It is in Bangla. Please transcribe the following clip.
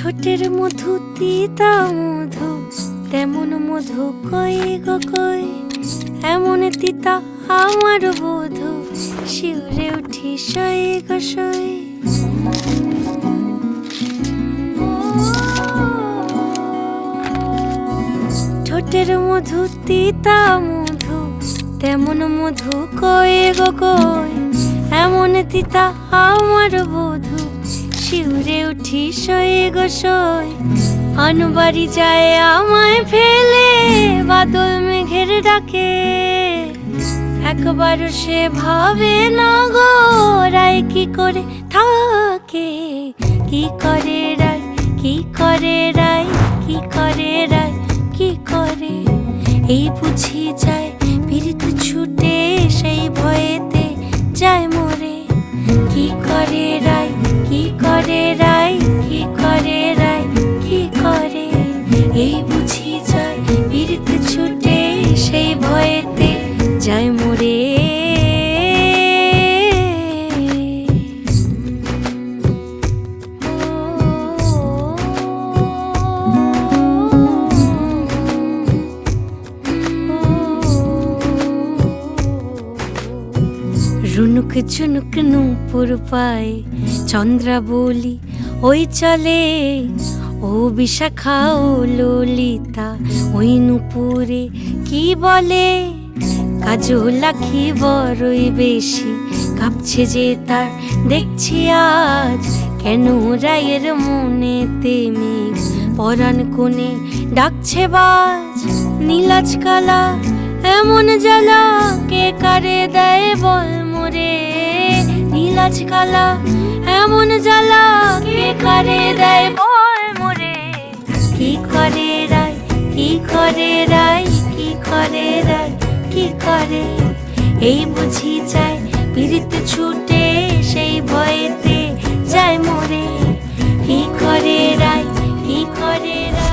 ঠোঁটের মধু তিতা মধু, তেমন মধু কই গো কই, এমন তিতা আমার বধু, শিউরে উঠি সই গো সই। ঠোঁটের মধু তিতা মধু, তেমন মধু কই গো কই, এমন তিতা আমার বধু, শিউরে উঠি সই গো সই। আনবাড়ি যায় আমায় ফেলে বাদল মেঘের ডাকে, একবার সে ভাবে না গো রায় কি করে থাকে, কি করে রায়, কি করে রায়, কি করে রায়, কি করে। এই বুঝি যায় পীড়িত ছুটে সেই ভয়েতে যায় মরে, কি করে রায়, কি করে রায়, কি করে রায়, কি করে। এই বুঝি যায় পীড়িত ছুটে সেই ভয়েতে যায় মরে। রুনুক ঝুনুক নূপুর পায় চন্দ্রা বলি ওই চলে, ও বিশাখা ও ললিতা ওই নূপুরে কি বলে। কাজল আঁখি বড়ই বেশি কাঁপছে যে তার দেখছি আজ, কেন রায়ের মনেতে মেঘ পরাণ কোণে ডাকছে বাজ। নীলাজ কালা এমন জ্বালা কে কারে দেয় বল মোরে, নীলাজ কালা এমন জ্বালা কে কারে দেয় বল মোরে। কি করে রায়, কি করে রায়, কি করে রায়, কি করে। এই বুঝি যায় পীড়িত ছুটে সেই ভয়েতে যায় মরে, কি করে রায়, কি করে রায়।